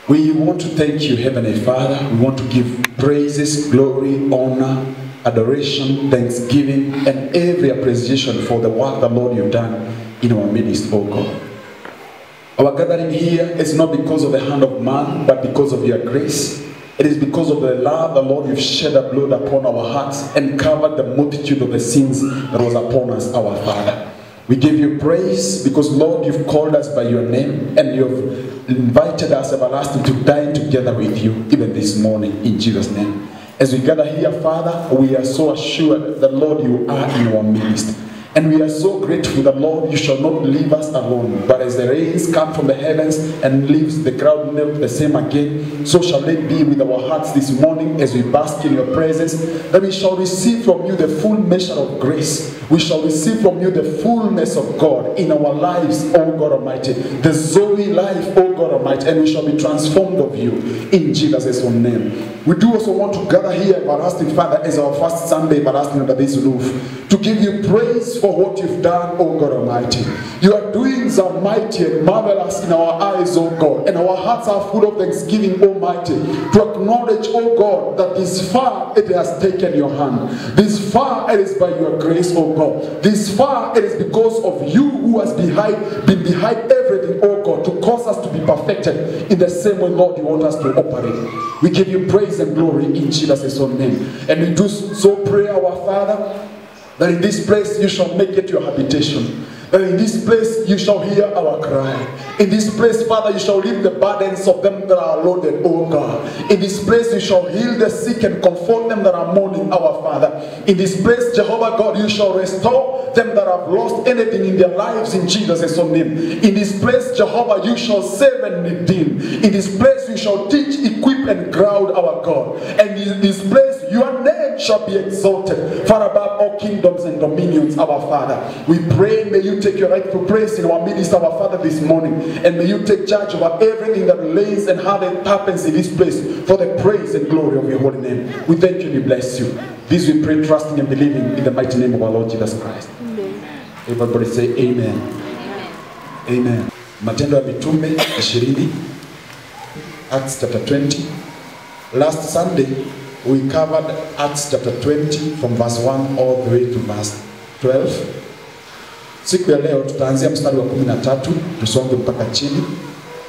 We want to thank you, Heavenly Father. We want to give praises, glory, honor, adoration, thanksgiving, and every appreciation for the work the Lord you've done in our midst, oh God. Our gathering here is not because of the hand of man, but because of your grace. It is because of the love the Lord you've shed a blood upon our hearts and covered the multitude of the sins that was upon us, our Father. We give you praise because, Lord, you've called us by your name and you've invited us, everlasting, to dine together with you even this morning in Jesus' name. As we gather here, Father, we are so assured that, Lord, you are in our midst. And we are so grateful that, Lord, you shall not leave us alone. But as the rains come from the heavens and leaves the ground not the same again, so shall it be with our hearts this morning as we bask in your presence, that we shall receive from you the full measure of grace. We shall receive from you the fullness of God in our lives, O God Almighty. The Zoe life, O God Almighty. And we shall be transformed of you in Jesus' own name. We do also want to gather here, everlasting Father, as our first Sunday, everlasting, under this roof, to give you praise for what you've done, O God Almighty. You are doing some mighty and marvelous in our eyes, O God, and our hearts are full of thanksgiving, Almighty, to acknowledge, O God, that this far it has taken your hand. This far it is by your grace, O God. This far it is because of you who has been behind everything, O God, to cause us to be perfected in the same way, Lord, you want us to operate. We give you praise and glory in Jesus' own name. And we do so pray, our Father, that in this place you shall make it your habitation. That in this place you shall hear our cry. In this place, Father, you shall lift the burdens of them that are loaded, O God. In this place you shall heal the sick and comfort them that are mourning, our Father. In this place, Jehovah God, you shall restore them that have lost anything in their lives in Jesus' own name. In this place, Jehovah, you shall save and redeem. In this place you shall teach, equip, and ground, our God. And in this place your name shall be exalted far above all kingdoms and dominions, our Father. We pray, may you take your rightful place in our midst, our Father, this morning. And may you take charge over everything that relates and how it happens in this place for the praise and glory of your holy name. We thank you and we bless you. This we pray, trusting and believing in the mighty name of our Lord Jesus Christ. Amen. Everybody say amen. Amen. Matendo ya Mitume 20, Acts chapter 20. Last Sunday we covered Acts chapter 20 from verse 1 all the way to verse 12. Siku ya leo tutaanzia mstari wa 13 tusonge mpaka chini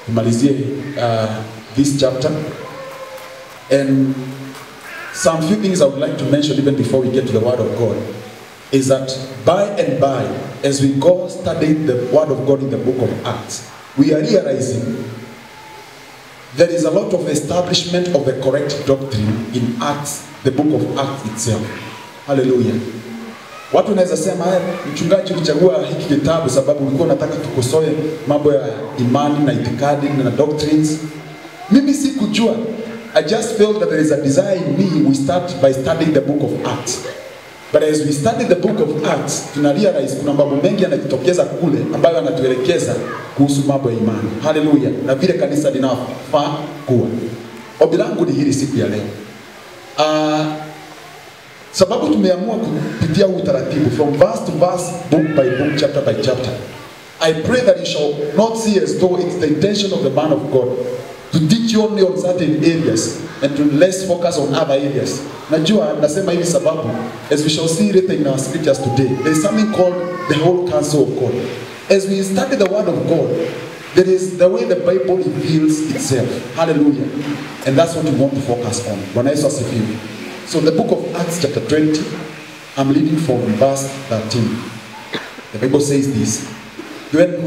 tumalizie this chapter. And some few things I would like to mention even before we get to the word of God is that by and by, as we go study the word of God in the book of Acts, we are realizing there is a lot of establishment of the correct doctrine in Acts, the book of Acts itself. Hallelujah. Watu wanaweza sema, mchungaji ulichagua hiki kitabu sababu ulikuwa unataka tukosoe mambo ya imani na itikadi na doctrines. Mimi sikujua. I just felt that there is a desire in me. We start by studying the book of Acts. But as we study the book of Acts, tunarealize kuna mambo mengi yanajitokeza kule ambayo yanatuelekeza kuhusu mambo ya imani. Hallelujah. Na vile kanisa linafaa kuwa. Ombi langu ni hili siku ya leo. Sababu tumeamua kupitia utaratibu from verse to verse, book by book, chapter by chapter. I pray that you shall not see as though it's the intention of the man of God to teach you only on certain areas and to less focus on other areas. Najua nasema hivi sababu, as we shall see written in our scriptures today, there is something called the whole counsel of God. As we study the word of God, there is the way the Bible reveals itself. Hallelujah. And that's what we want to focus on. Bwana Yesu asifiwe. So the book of Acts chapter 20, I'm reading from verse 13. The Bible says this. Then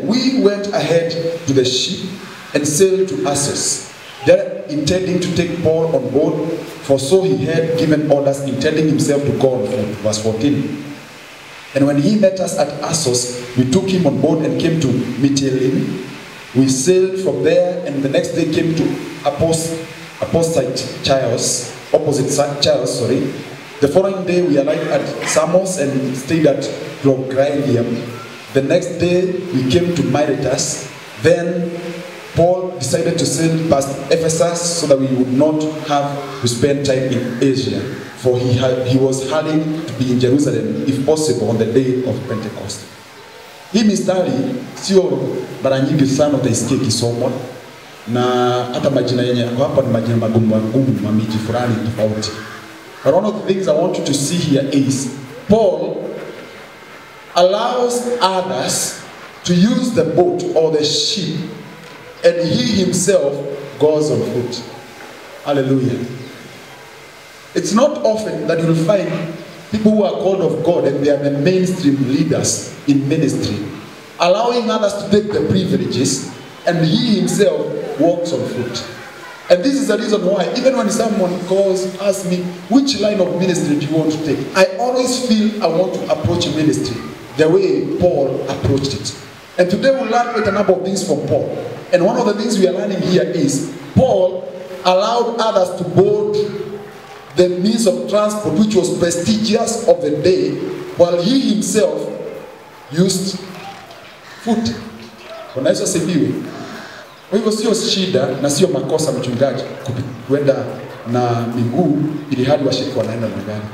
we went ahead to the ship and sailed to Assos, there intending to take Paul on board, for so he had given orders, intending himself to go on foot. Verse 14. And when he met us at Assos, we took him on board and came to Mytilene. We sailed from there, and the next day came to opposite Chios. The following day we arrived at Samos and stayed at Trogyllium. The next day we came to Miletus. Then Paul decided to sail past Ephesus so that we would not have to spend time in Asia, for he was hurrying to be in Jerusalem, if possible, on the day of Pentecost. Hii mistari sio mara nyingi sana utaisikia kisomwa, na hata majina yenye hapa ni majina magumu mamiji fulani tofauti. But one of the things I want you to see here is Paul allows others to use the boat or the ship, and he himself goes on foot. Hallelujah. It's not often that you will find people who are called of God and they are the mainstream leaders in ministry, allowing others to take the privileges, and he himself walks on foot. And this is the reason why, even when someone asks me, which line of ministry do you want to take? I always feel I want to approach ministry the way Paul approached it. And today we'll learn quite a number of things from Paul. And one of the things we are learning here is Paul allowed others to board the means of transport which was prestigious of the day, while he himself used foot. Bwana Yesu asifiwe. Kwa hivyo sio shida na sio makosa mchungaji kwenda na miguu ili hadi washiriki wanaenda na gari.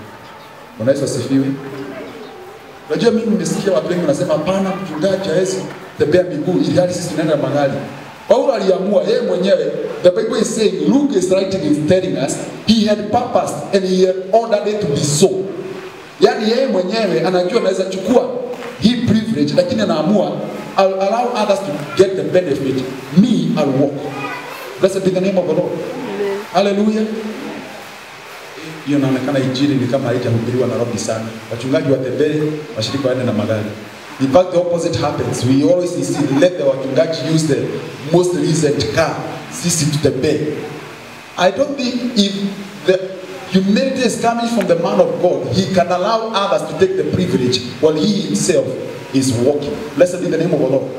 Bwana Yesu asifiwe. Unajua mimi nimesikia watu wengi wanasema hapana, mchungaji hawezi tembea miguu ili hadi sisi tunaenda na magari. Paulo aliamua yeye mwenyewe. The Bible is saying, Luke is writing, is telling us he had purposed and he had ordered it to be so. Yani yeye mwenyewe anajua anaweza chukua hii privilege, lakini anaamua I'll allow others to get the benefit. Me, I'll walk. Blessed be the name of the Lord. Amen. Hallelujah. Hiyo inaonekana injili ni kama haijahubiriwa Nairobi sana. Wachungaji watembee, washiriki waende na magari. In fact, the opposite happens. We always see let the wachungaji use the most recent car. Sisi tutembee. I don't think if the humility is coming from the man of God, he can allow others to take the privilege while he himself is walking. Blessed be the name of the Lord.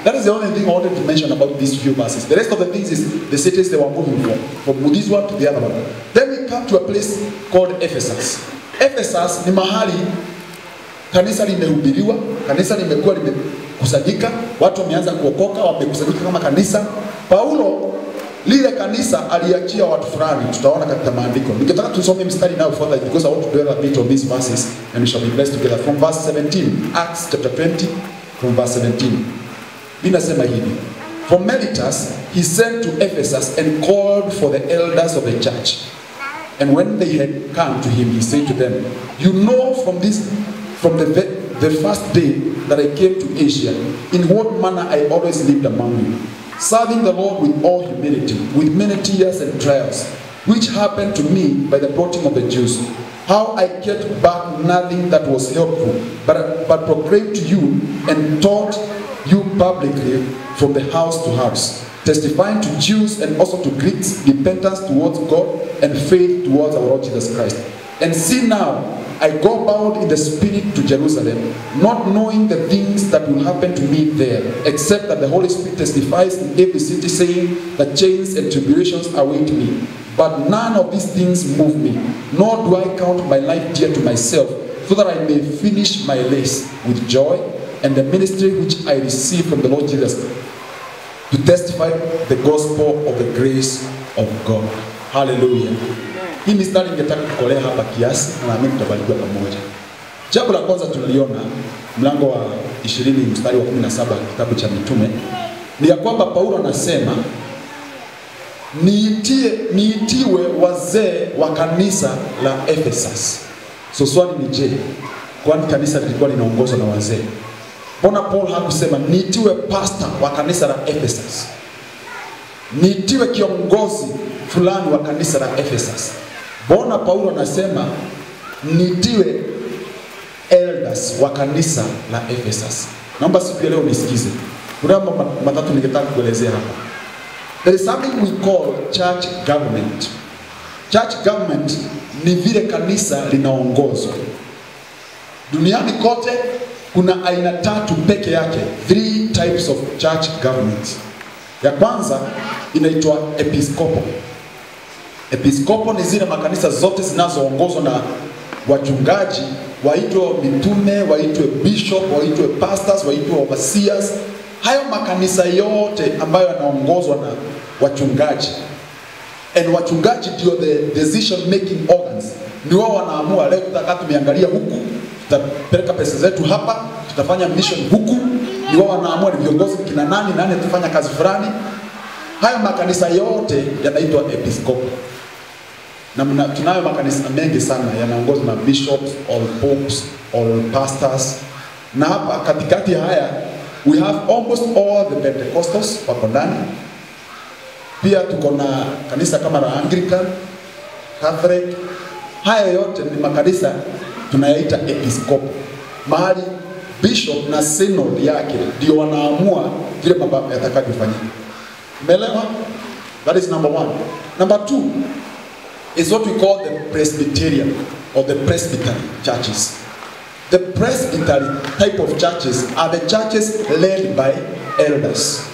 That is the only thing I wanted to mention about these few verses. The rest of the things is the cities they were moving from this one to the other one. Then we come to a place called Ephesus. Ephesus ni mahali kanisa limehubiriwa, kanisa limekuwa limekusanyika, watu wameanza kuokoka, wamekusanyika kama kanisa. Paulo lile kanisa aliachia watu fulani, tutaona katika maandiko. Nikitaka tusome mstari now further because I want to dwell a bit on these verses and we shall be blessed together. From verse 17, Acts chapter 20, from verse 17. Binasema hivi. From Miletus he sent to Ephesus and called for the elders of the church. And when they had come to him, he said to them, you know from the first day that I came to Asia, in what manner I always lived among you, serving the Lord with all humility, with many tears and trials, which happened to me by the plotting of the Jews, how I kept back nothing that was helpful, but proclaimed to you and taught you publicly from the house to house, testifying to Jews and also to Greeks repentance towards God and faith towards our Lord Jesus Christ. And see now, I go bound in the Spirit to Jerusalem, not knowing the things that will happen to me there, except that the Holy Spirit testifies in every city, saying that chains and tribulations await me. But none of these things move me, nor do I count my life dear to myself, so that I may finish my race with joy and the ministry which I received from the Lord Jesus, to testify the gospel of the grace of God. Hallelujah. Hii mistari ningetaka kukolea hapa kiasi na naamini tutabarikiwa pamoja. Jambo la kwanza tunaliona mlango wa 20 mstari wa 17 kitabu cha Mitume ni ya kwamba Paulo anasema niitiwe wazee wa kanisa la Ephesus. So swali ni je, kwani kanisa lilikuwa linaongozwa na wazee? Mbona Paul hakusema niitiwe pastor wa kanisa la Ephesus? Niitiwe kiongozi fulani wa kanisa la Ephesus. Mbona Paulo anasema niitiwe elders wa kanisa la Ephesus? Naomba siku leo nisikize. Kuna mambo matatu ningetaka kuelezea hapa. There is something we call church government. Church government ni vile kanisa linaongozwa. Duniani kote kuna aina tatu peke yake, 3 types of church government. Ya kwanza inaitwa episcopal. Episcopal ni zile makanisa zote zinazoongozwa na wachungaji, waitwe mitume, waitwe bishop, waitwe pastors, waitwe overseers. Hayo makanisa yote ambayo yanaongozwa na wachungaji. And wachungaji ndio the decision making organs. Ni wao wanaamua leo tutaka tumeangalia huku, tutapeleka pesa zetu hapa, tutafanya mission huku. Ni wao wanaamua ni viongozi kina nani tufanya kazi fulani. Haya makanisa yote yanaitwa episcopal. Na tunayo makanisa mengi sana yanaongozwa na bishops or popes or pastors. Na hapa katikati haya we have almost all the Pentecostals wako ndani. Pia tuko na kanisa kama la Anglican, Catholic. Haya yote ni makanisa tunayaita episcopal. Mahali bishop na synod yake ndio wanaamua vile mambo yatakavyofanyika. Umeelewa? That is number one. Number two is what we call the Presbyterian or the Presbytery churches. The Presbytery type of churches are the churches led by elders.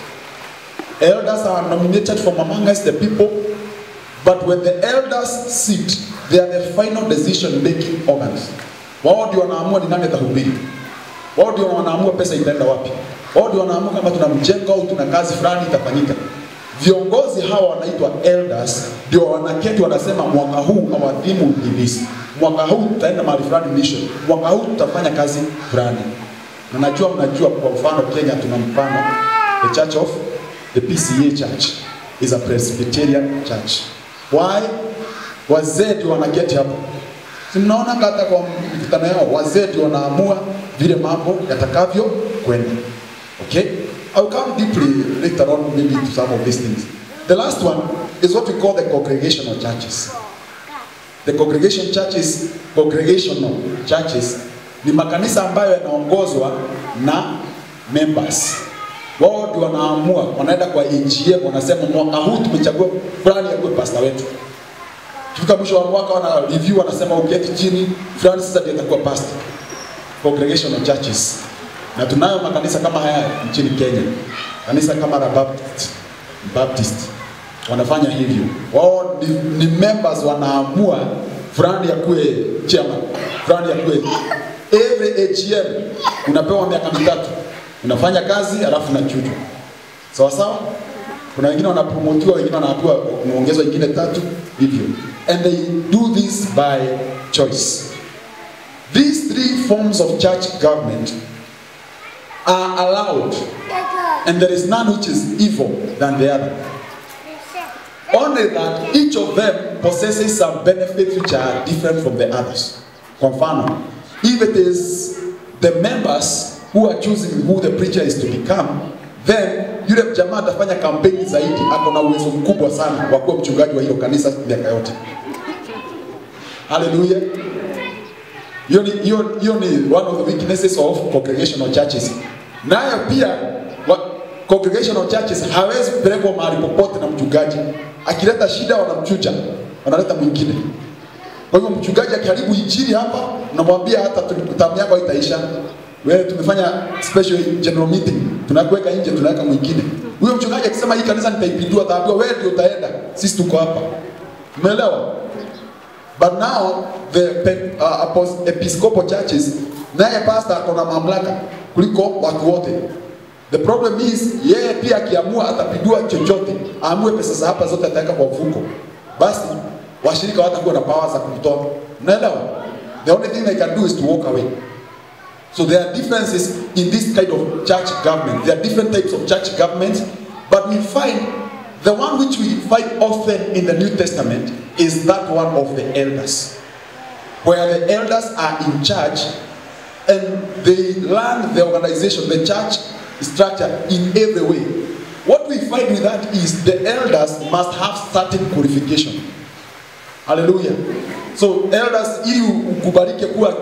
Elders are nominated from among us, the people, but when the elders sit, they are the final decision-making organs. Wao ndio wanaamua ni nani atahubiri. Wao ndio wanaamua pesa itaenda wapi. Wao ndio wanaamua kama tuna mjengo au tuna kazi fulani itafanyika. Viongozi hawa wanaitwa elders, ndio wanaketi wanasema mwaka huu our theme will be this. Mwaka huu tutaenda mahali fulani mission. Mwaka huu tutafanya kazi fulani. Na najua mnajua kwa mfano Kenya tuna mfano the Church of the PCA Church is a Presbyterian church. Why? Wazee ndio wanaketi hapo. Si mnaona hata kwa mikutano yao wazee ndio wanaamua vile mambo yatakavyo kwenda. Okay? I'll come deeply later on maybe to some of these things. The last one is what we call the congregational churches. The congregational churches ni makanisa ambayo yanaongozwa na members. Wao ndio wanaamua, wanaenda kwa AGM wanasema mwaka huu tumechagua fulani akuwe pastor wetu. Kifika mwisho wa mwaka wana review wanasema uketi chini fulani sasa ndiye atakuwa pastor. Congregational churches. Na tunayo makanisa kama haya nchini Kenya. Kanisa kama la Baptist wanafanya hivyo. Wao ni members wanaamua fulani akuwe chairman, fulani akuwe. Every AGM unapewa miaka 3. Unafanya kazi alafu unachujwa. Sawa sawa? Kuna wengine wanapromotiwa, wengine wanapewa kuongezwa nyingine 3 hivyo. And they do this by choice. These 3 forms of church government are allowed, and there is none which is evil than the other. Only that each of them possesses some benefits which are different from the others. For example, if it is the members who are choosing who the preacher is to become, then yule jamaa atafanya kampeni zaidi, ako na uwezo mkubwa sana wa kuwa mchungaji wa hilo kanisa miaka yote. Hallelujah. Hiyo ni one of the weaknesses of congregational churches. Nayo pia congregational churches hawezi kupelekwa mahali popote na mchungaji. Akileta shida wanamchuja, wanaleta mwingine. Kwa hiyo mchungaji akiharibu injili hapa, unamwambia hata tamu yako haitaisha. Wewe tumefanya special general meeting, tunakuweka nje, tunaweka mwingine. Huyo mchungaji akisema hii kanisa nitaipindua, ataambiwa wewe ndio utaenda, sisi tuko hapa. Umeelewa? But now the episcopal churches, naye pastor akona mamlaka kuliko watu wote. The problem is yeye pia akiamua atapindua chochote, aamue pesa za hapa zote ataweka kwa mfuko. Basi washirika watakuwa na power za kumtoa. Unaelewa? The only thing they can do is to walk away. So there are differences in this kind of church government. There are different types of church government, but we find the one which we find often in the New Testament is that one of the elders, where the elders are in charge and they learn the organization, the church structure in every way. What we find with that is the elders must have certain qualification. Hallelujah. So elders, ili ukubalike kuwa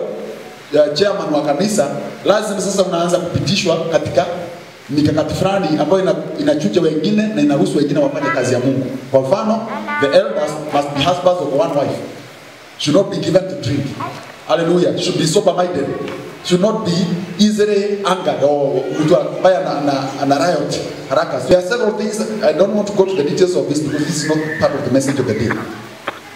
chairman wa kanisa, lazima sasa unaanza kupitishwa katika mikakati fulani ambayo inachuja wengine na inaruhusu wengine wafanye kazi ya Mungu. Kwa mfano, the elders must be husbands of one wife. Should not be given to drink. Hallelujah. Should be sober minded. Should not be easily angered or by an riot. There are several things. I don't want to go to the details of this because this is not part of the message of the day.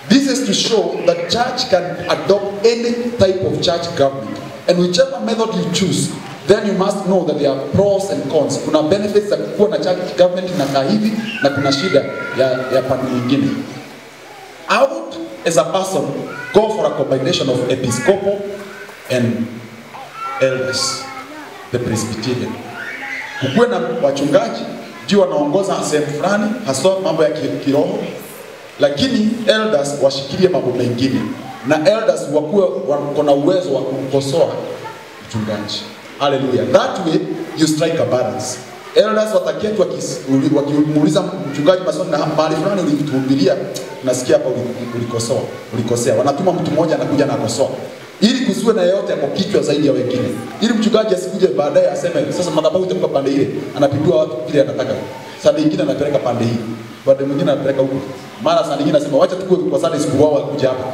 This is to show that church can adopt any type of church government, and whichever method you choose, then you must know that there are pros and cons. Kuna benefits za kuwa na church government na hivi, na kuna shida ya pande nyingine. I would, as a person, go for a combination of episcopal and elders, the Presbyterian. Kukuwe na wachungaji ndio wanaongoza sehemu fulani hasa mambo ya kiroho, lakini elders washikilie mambo mengine, na elders wakuwe wako na uwezo wa kukosoa mchungaji. Hallelujah. That way you strike a balance. Elders wataketu wakimuuliza mchungaji maswali na mahali fulani ulituhubiria, nasikia hapa ulikosea. Wanatuma mtu mmoja anakuja na kukosoa, ili kusiwe na yeyote kwa kichwa zaidi ya wengine, ili mchungaji asikuje baadaye aseme sasa madhabahu itakuwa pande ile, anapigwa watu kile anataka. Sasa nyingine anapeleka pande hii, baadaye mwingine anapeleka huko. Mara saa nyingine anasema wacha tukue kwa Sunday school wao kuja hapa.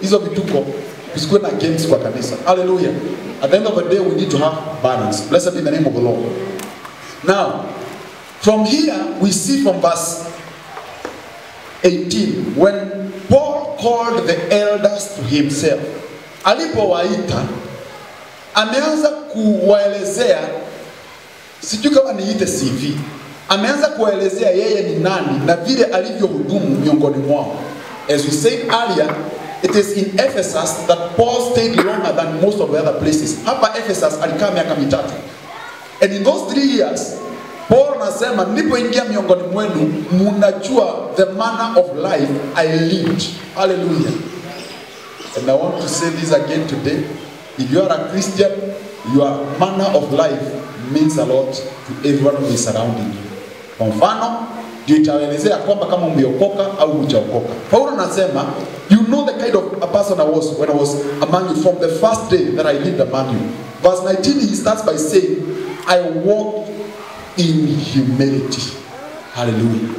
Hizo vituko kusikuwe na games kwa kanisa. Hallelujah. At the end of the day we need to have balance. Blessed be the name of the Lord. Now, from here we see from verse 18 when Paul called the elders to himself. Alipowaita ameanza kuwaelezea, sijui kama niite CV, ameanza kuwaelezea yeye ni nani na vile alivyohudumu miongoni mwao. As we said earlier, it is in Ephesus that Paul stayed longer than most of the other places. Hapa Ephesus alikaa miaka 3. And in those 3 years, Paul anasema nilipoingia miongoni mwenu mnajua the manner of life I lived. Hallelujah. And I want to say this again today. If you are a Christian, your manner of life means a lot to everyone who is surrounding you. Kwa mfano, ndio itaelezea kwamba kama umeokoka au hujaokoka. Paulo anasema, you know the kind of a person I was when I was among you from the first day that I lived among you. Verse 19, he starts by saying, I walked in humility. Hallelujah.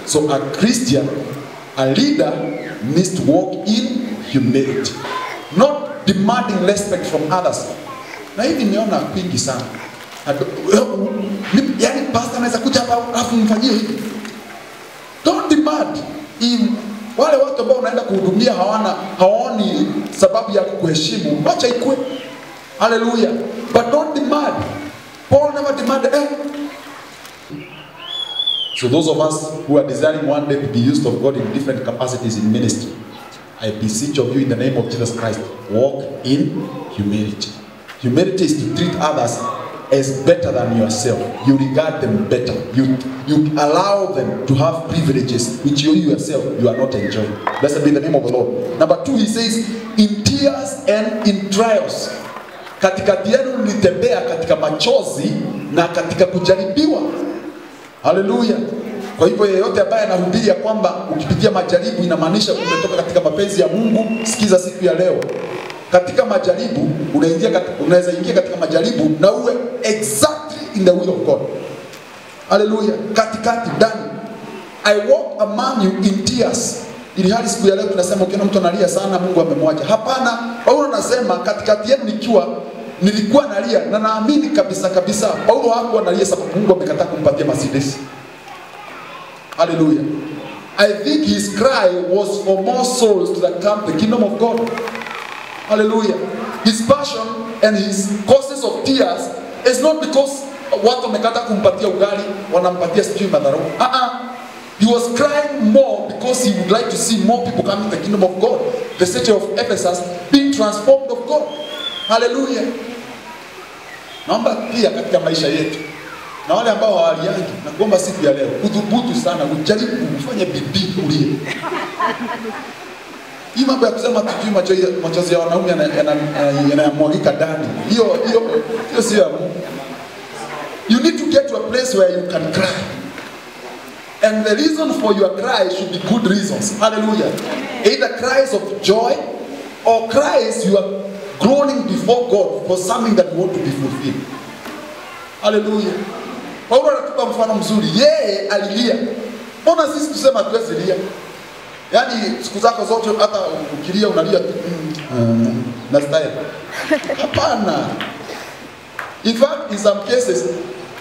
So a Christian, a leader, needs to walk in humility, not demanding respect from others. Na hivi niona kwingi sana. Yani pastor anaweza kuja hapa alafu mfanyie hivi. Don't demand. Wale watu ambao unaenda kuhudumia hawaoni sababu ya kukuheshimu, wacha ikue. Hallelujah. But don't demand. Paul never demanded. So those of us who are desiring one day to be used of God in different capacities in ministry, I beseech of you in the name of Jesus Christ, walk in humility. Humility is to treat others as better than yourself. You regard them better. You allow them to have privileges which you yourself you are not enjoying. Blessed be the name of the Lord. Number 2, he says, in tears and in trials. Katikati yenu nilitembea katika machozi na katika kujaribiwa. Hallelujah. Kwa hivyo yeyote ambaye anahubiri ya kwamba ukipitia majaribu inamaanisha umetoka katika mapenzi ya Mungu, sikiza siku ya leo. Katika majaribu unaweza ingia katika majaribu na uwe exactly in the will of God. Hallelujah. Katikati ndani. I walk among you in tears. Ili hali siku ya leo tunasema ukiona mtu analia sana Mungu amemwacha. Hapana. Paulo anasema katikati yenu nilikuwa nalia na naamini kabisa Paulo hakuwa analia sababu Mungu amekataa kumpatia Mercedes. Hallelujah. I think his cry was for more souls to the kingdom of God. Hallelujah. His passion and his causes of tears is not because watu wamekataa kumpatia ugali, wanampatia sijui madharau. He was crying more because he would like to see more people coming to the kingdom of God. The city of Ephesus being transformed of God. Hallelujah. Naomba pia katika maisha yetu na wale ambao hawaliangi na kuomba siku ya leo udhubutu sana, ujaribu kufanya bidii ulie. Hii mambo ya kusema tujui machozi ya wanaume yanamwagika ndani. Hiyo sio ya Mungu. You need to get to a place where you can cry. And the reason for your cry should be good reasons. Hallelujah. Either cries of joy or cries you are groaning before God for something that you want to be fulfilled. Hallelujah. Paulo anatupa mfano mzuri. Yeye alilia. Mbona sisi tusema tuwezi lia? Yaani siku zako zote hata ukilia unalia na style. Hapana. In fact, in some cases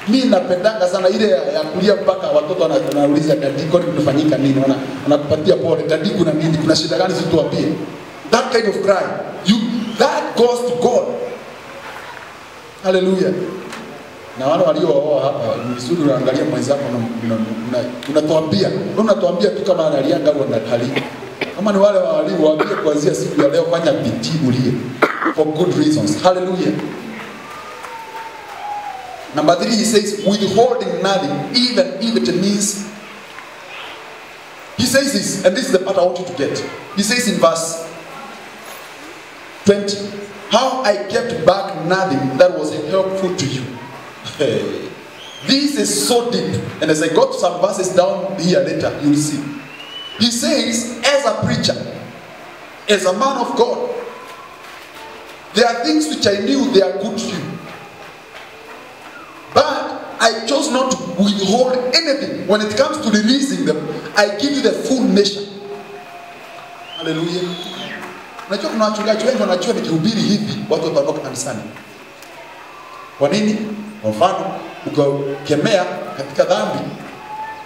mimi napendanga sana ile ya kulia mpaka watoto wanauliza dadiko kunafanyika nini, wanakupatia pole, dadiko na nini, kuna shida gani situambie. That kind of cry, that goes to God. Hallelujah. Na wale waliooa hapa vizuri, unaangalia mwenzako unatuambia tu kama analianga au analia. Kama ni wale waliowaambia kuanzia siku ya leo fanya bidii ulie for good reasons. Hallelujah. Number 3, he says, withholding nothing, even if it means. He says this, and this is the part I want you to get. He says in verse 20, how I kept back nothing that was helpful to you. This is so deep. And as I got some verses down here later, you will see. He says, as a preacher, as a man of God, there are things which I knew they are good to you. But I chose not to withhold anything. When it comes to releasing them, I give you the full measure. Hallelujah. Unajua kuna wachungaji wengi wanajua nikihubiri hivi watu wataondoka kanisani. Kwa nini? Kwa mfano, ukikemea katika dhambi,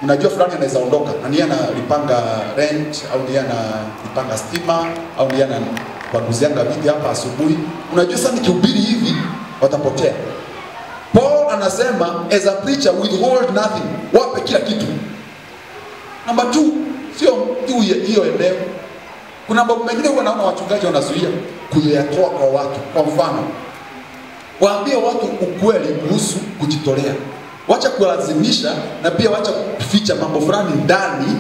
unajua fulani anaweza ondoka. Na niye analipanga rent, au niye analipanga stima, au niye anakuzianga vipi hapa asubuhi. Unajua sasa nikihubiri hivi watapotea. Paul anasema, as a preacher, withhold nothing. Wape kila kitu. Number 2, sio tu hiyo eneo. Kuna mambo mengine huwa naona wachungaji wanazuia kuyatoa kwa watu. Kwa mfano, waambie watu ukweli kuhusu kujitolea. Wacha kulazimisha na pia wacha kuficha mambo fulani ndani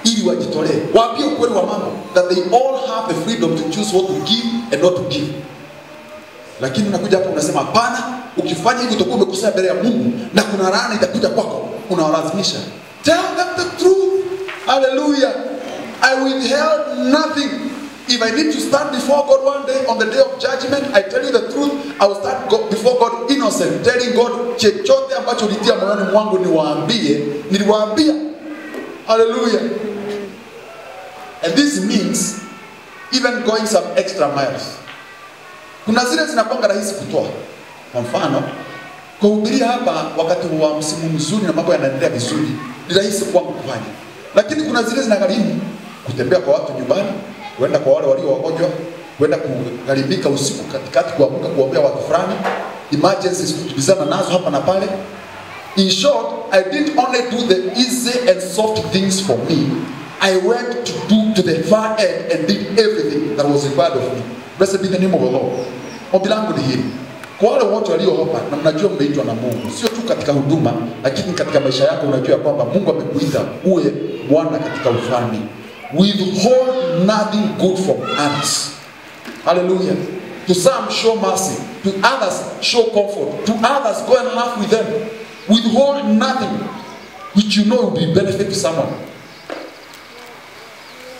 ili wajitolee. Waambie ukweli wa mambo, that they all have the freedom to choose what to give and not to give. Lakini unakuja hapo unasema hapana, ukifanya hivyo utakuwa umekosea mbele ya Mungu na kuna laana itakuja kwako. Unawalazimisha. Tell them the truth. Hallelujah. I withheld nothing. If I need to stand before God one day on the day of judgment, I tell you the truth, I will stand before God innocent, telling God, chochote ambacho ulitia moyoni mwangu niwaambie, niliwaambia. Hallelujah. And this means even going some extra miles. Kuna zile zinakuwa rahisi kutoa. Kwa mfano, kuhubiria hapa wakati wa msimu mzuri na mambo yanaendelea vizuri, ni rahisi kwangu kufanya. Lakini kuna zile zinagharimu kutembea kwa watu nyumbani, kwenda kwa wale walio wagonjwa, kwenda kukaribika usiku katikati kuamka kuombea watu fulani, emergencies kujibizana nazo hapa na pale. In short, I didn't only do the easy and soft things for me. I went to the far end and did everything that was required of me. Blessed be the name of the Lord. Ombi langu ni hili. Kwa wale wote walio hapa na mnajua mmeitwa na Mungu, sio tu katika huduma, lakini katika maisha yako unajua kwamba Mungu amekuita uwe Bwana katika ufalme. Withhold nothing good from others. Hallelujah. To some show mercy, to others show comfort, to others go and laugh with them. Withhold nothing which you know will be benefit to someone.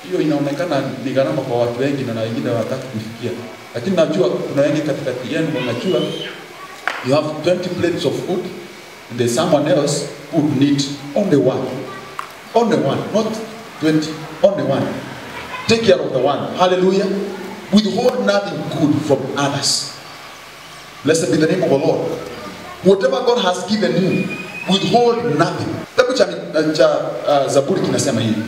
Hiyo inaonekana ni gharama kwa watu wengi na wengine hawataka kufikia. Lakini najua kuna wengi katika yenu wanajua you have 20 plates of food and there's someone else who need only one. Only one, not 20, only one. Take care of the one. Hallelujah. Withhold nothing good from others. Blessed be the name of the Lord. Whatever God has given you, withhold nothing. Kitabu cha Zaburi kinasema hivi.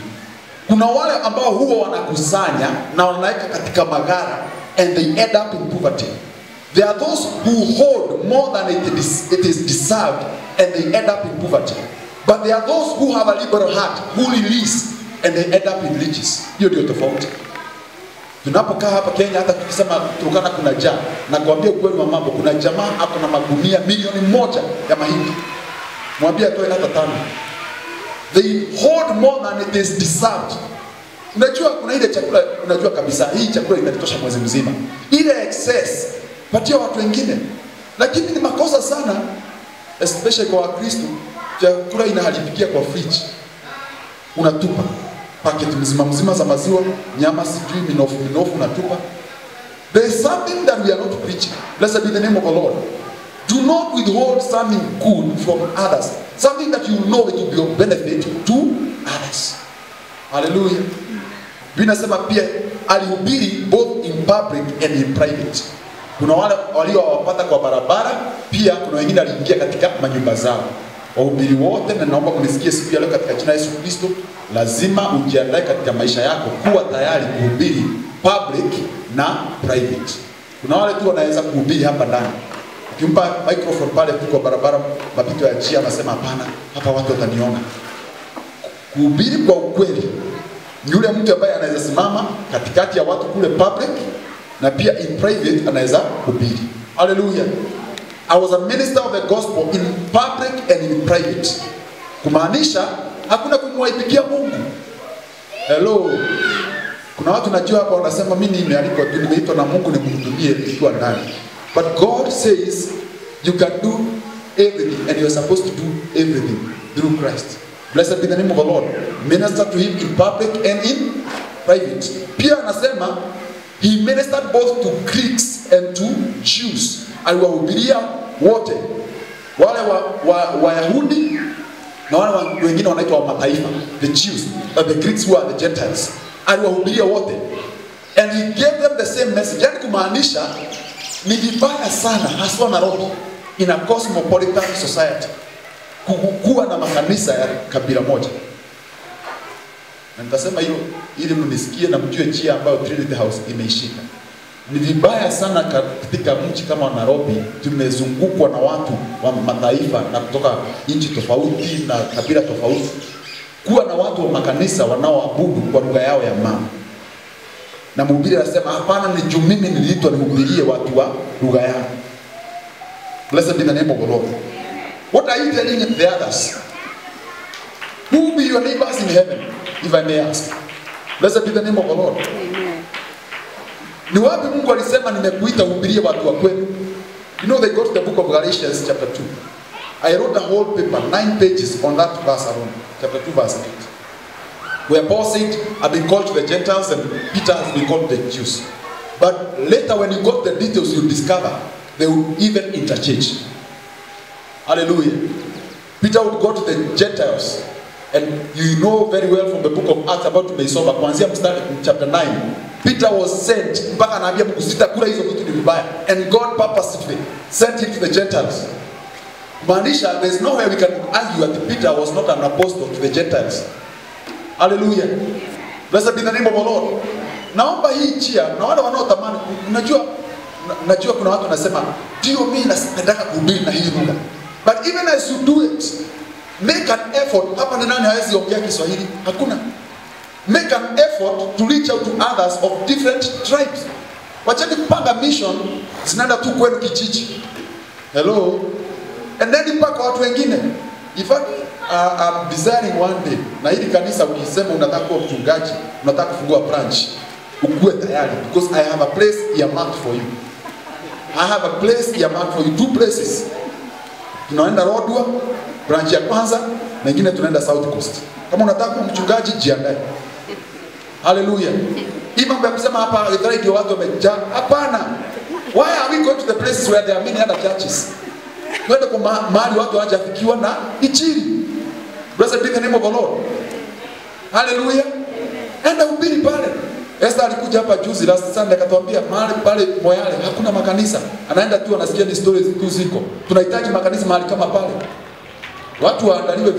Kuna wale ambao huwa wanakusanya na wanaweka katika magara and they end up in poverty. There are those who hold more than it is deserved and they end up in poverty. But there are those who have a liberal heart, who release and they end up in riches. Hiyo ndio tofauti. Tunapokaa hapa Kenya, hata tukisema Turkana kuna njaa, na kuambia ukweli wa mambo, kuna jamaa hapo na magunia milioni 1 ya mahindi. Mwambie atoe hata 5. They hold more than it is deserved. Unajua kuna ile chakula, unajua kabisa hii chakula inatosha mwezi mzima. Ile excess patia watu wengine. Lakini ni makosa sana, especially kwa Wakristo, chakula inaharibikia kwa fridge. Unatupa paketi mzima za maziwa, nyama sijui minofu unatupa. There is something that we are not preaching. Blessed be the name of the Lord. Do not withhold something good from others. Something that you know it will be of benefit to others. Hallelujah. Binasema pia alihubiri both in public and in private. Kuna wale waliowapata kwa barabara, pia kuna wengine aliingia katika manyumba zao. Wahubiri wote, na naomba kunisikie siku ya leo katika jina la Yesu Kristo, lazima ujiandae katika maisha yako kuwa tayari kuhubiri public na private. Kuna wale tu wanaweza kuhubiri hapa ndani. Ukimpa microphone pale kwa barabara, mapito ya njia, anasema hapana, hapa watu wataniona. Kuhubiri kwa ukweli ni yule mtu ambaye anaweza simama katikati ya watu kule public na pia in private anaweza kuhubiri. Hallelujah. I was a minister of the gospel in public and in private. Kumaanisha hakuna kumwaibikia Mungu. Hello. Kuna watu najua hapa wanasema mimi nimealikwa tu, nimeitwa na Mungu nimhudumie nikiwa ndani. But God says you can do everything and you are supposed to do everything through Christ. Blessed be the name of the Lord. Minister to him in public and in private. Pia anasema he ministered both to Greeks and to Jews. Aliwahubiria wote, wale Wayahudi na wale wengine wanaitwa wa mataifa, the Jews, the Greeks who are the Gentiles. Aliwahubiria wote, and he gave them the same message. Yani kumaanisha ni vibaya sana haswa Nairobi in a cosmopolitan society kuwa na makanisa ya kabila moja. Na nitasema hiyo ili mnisikie na mjue njia ambayo Trinity House imeishika. Ni vibaya sana katika mji kama Nairobi, tumezungukwa na watu wa mataifa na kutoka nchi tofauti na kabila tofauti, kuwa na watu wa makanisa wanaoabudu kwa lugha yao ya mama. Na mhubiri anasema hapana, ni juu mimi niliitwa nihubirie watu wa lugha yao. Blessed be the name of the Lord. What are you telling the others? Who will be your neighbors in heaven, if I may ask? Blessed be the name of the Lord. Amen. Ni wapi Mungu alisema nimekuita uhubirie watu wa kwenu? You know, they go to the book of Galatians chapter 2. I wrote a whole paper, 9 pages on that verse alone. Chapter 2 verse 8. Where Paul said, I've been called to the Gentiles and Peter has been called to the Jews. But later when you got the details, you discover they would even interchange. Hallelujah. Peter would go to the Gentiles. And you know very well from the book of Acts about Meisoma, kuanzia mstari in chapter 9. Peter was sent, mpaka anaambia mkusita kula hizo vitu ni vibaya. And God purposefully sent him to the Gentiles. Maanisha, there's no way we can argue that Peter was not an apostle to the Gentiles. Hallelujah. Blessed be the name of the Lord. Naomba hii chia, na wale wanaotamani, najua kuna watu wanasema, ndio mimi nataka kuhubiri na hii lugha. But even as you do it, make an effort. Hapa ni nani hawezi ongea Kiswahili? Hakuna. Make an effort to reach out to others of different tribes. Wacheni kupanga mission zinaenda tu kwenu kijiji. Hello. And then mpaka watu wengine. In fact, I'm desiring one day, na hili kanisa ukisema unataka kuwa mchungaji, unataka kufungua branch, ukue tayari, because I have a place earmarked for you. I have a place earmarked for you, 2 places. Tunaenda Rodwa, branch ya kwanza, na nyingine tunaenda South Coast. Kama unataka kuwa mchungaji, jiandae. Hallelujah. Hii mambo ya kusema hapa Githurai ndio watu wamejaa, hapana. Why are we going to the places where there are many other churches? Twende kwa mahali watu hawajafikiwa na injili. Blessed be the name of the Lord. Hallelujah. Enda ubiri pale. Esther alikuja hapa juzi last Sunday akatuambia mahali pale Moyale hakuna makanisa. Anaenda tu anasikia ni stories tu ziko. Tunahitaji makanisa mahali kama pale. Watu waandaliwe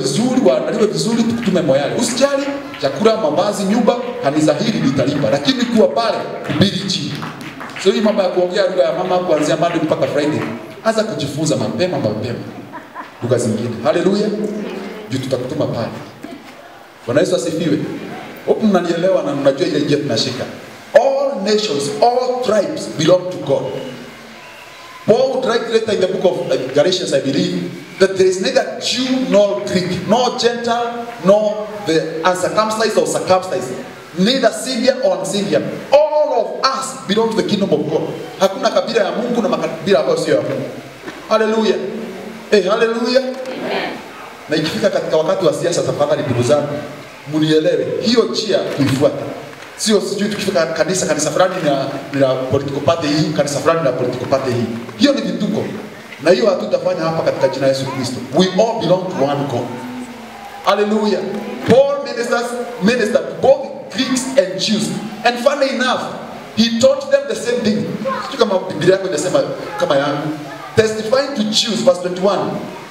vizuri tukutume Moyale. Usijali chakula, mavazi, nyumba, kanisa hili litalipa. Lakini kuwa pale kubiri injili. So hii mambo ya kuongea lugha ya mama kuanzia Monday mpaka Friday. Anza kujifunza mapema lugha zingine. Hallelujah. Juu tutakutuma pale. Bwana Yesu asifiwe. Hope mnanielewa na mnajua ile njia tunashika. All nations, all tribes belong to God. Paul would write later in the book of Galatians, I believe, that there is neither Jew nor Greek, nor Gentile, nor the uncircumcised or circumcised, neither Scythian or non-Scythian. All of us belong to the kingdom of God. Hakuna kabila ya Mungu na makabila ambayo sio ya Mungu. Hallelujah. Hallelujah. Amen. Na ikifika katika wakati wa siasa, tafadhali ndugu zangu, mnielewe, hiyo njia tuifuate. Sio sijui tukifika kanisa fulani na political party hii, kanisa fulani na political party hii. Hiyo ni vituko. Na hiyo hatutafanya hapa katika jina la Yesu Kristo. We all belong to one God. Hallelujah. Paul ministered to both Greeks and Jews. And funny enough, he taught them the same thing. Sijui kama Biblia yako inasema kama yangu. Testifying to Jews, verse 21,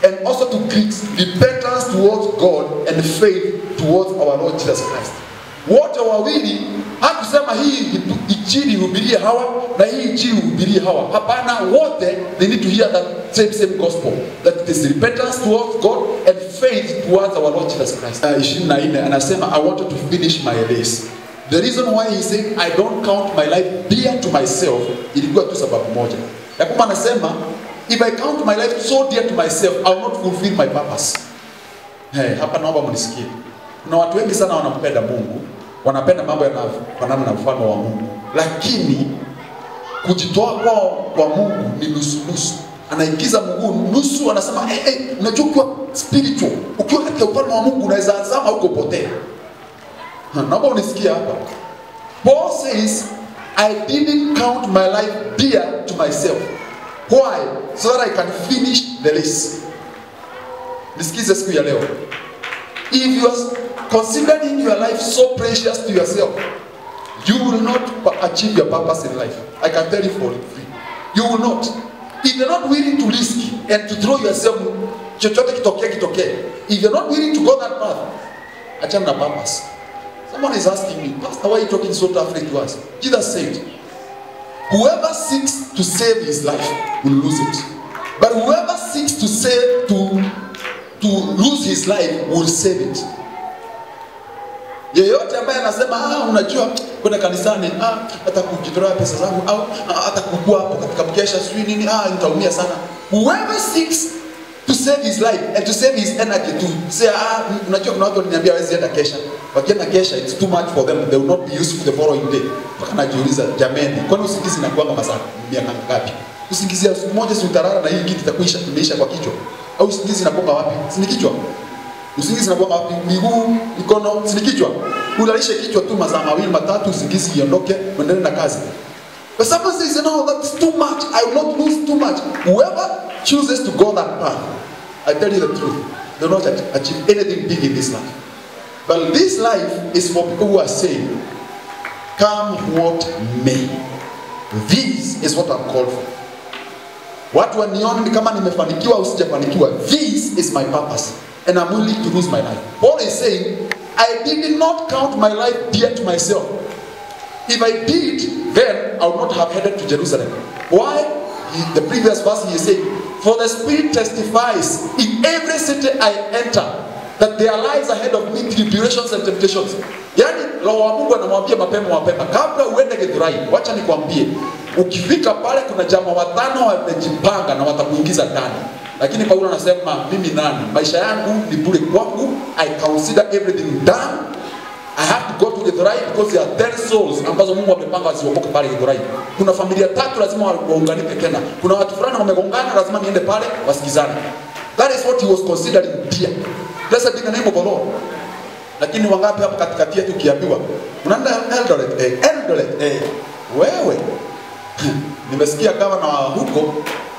and also to Greeks, repentance towards God and faith towards our Lord Jesus Christ. Wote wawili hakusema hii injili hubirie hawa na hii injili hubirie hawa. Hapana, wote they need to hear that same gospel, that it is repentance towards God and faith towards our Lord Jesus Christ. 24 anasema I wanted to finish my race. The reason why he said I don't count my life dear to myself ilikuwa tu sababu moja. Ya kwamba anasema if I count my life so dear to myself, I will not fulfill my purpose. Hey, hapa naomba mnisikie. Kuna watu wengi sana wanampenda Mungu, wanapenda mambo yanayofanana na mfano wa Mungu, lakini kujitoa kwa Mungu ni nusu. Anaingiza Mungu nusu, anasema unajua ukiwa spiritual, ukiwa katika ufalme wa Mungu unaweza zama huko potea. Naomba unisikie hapa. Paul says, I didn't count my life dear to myself. Why? So that I can finish the race. Nisikize siku ya leo. If you are considering your life so precious to yourself, you will not achieve your purpose in life. I can tell you for free. You will not. If you're not willing to risk and to throw yourself, if you're not willing to go that path, achana na purpose. Someone is asking me, Pastor, why are you talking so toughly to us? Jesus said, whoever seeks to save his life will lose it. But whoever seeks to save, to lose his life will save it. Yeyote ambaye anasema unajua kwenda kanisani hata kujitolea pesa zangu au hata kukua hapo katika mkesha sijui nini nitaumia sana. Whoever seeks to save his life and to save his energy to say unajua kuna watu wananiambia hawezi enda kesha. Wakienda kesha it's too much for them, they will not be useful the following day. Mpaka najiuliza jamani, kwani usingizi inakuwa masaa miaka ngapi? Usingizi ya siku moja si utarara na hii kitu itakuisha kimeisha kwa kichwa. Au usingizi inakuwa wapi? Si ni kichwa. Usingizi inakuwa wapi? Miguu, mikono, si ni kichwa. Ulalishe kichwa tu masaa mawili matatu usingizi iondoke uendelee na kazi. But someone says, no, that's too much. I will not lose too much. Whoever chooses to go that path, I tell you the truth, they will not achieve anything big in this life. But this life is for people who are saying, come what may. This is what I'm called for. Watu wanione ni kama nimefanikiwa au sijafanikiwa. This is my purpose. And I'm willing to lose my life. Paul is saying, I did not count my life dear to myself. If I did, then I would not have headed to Jerusalem. Why? The previous verse he is saying, for the Spirit testifies in every city I enter that there lies ahead of me tribulations and temptations. Yani Roho wa Mungu anamwambia mapema kabla uende Githurai, wacha nikwambie, ukifika pale kuna jamaa watano wamejipanga na watakuingiza ndani. Lakini Paulo anasema mimi nani? Maisha yangu ni bure kwangu. I consider everything done. I have to go to Githurai because there are 10 souls ambazo Mungu amepanga wasiokoke pale Githurai. Kuna familia 3 lazima waunganike tena. Kuna watu fulani wamegongana lazima niende pale wasikizane. That is what he was considering dear. Blessed be the name of the Lord. Lakini wangapi hapa katikati yetu kiambiwa unaenda Eldoret wewe nimesikia kama na huko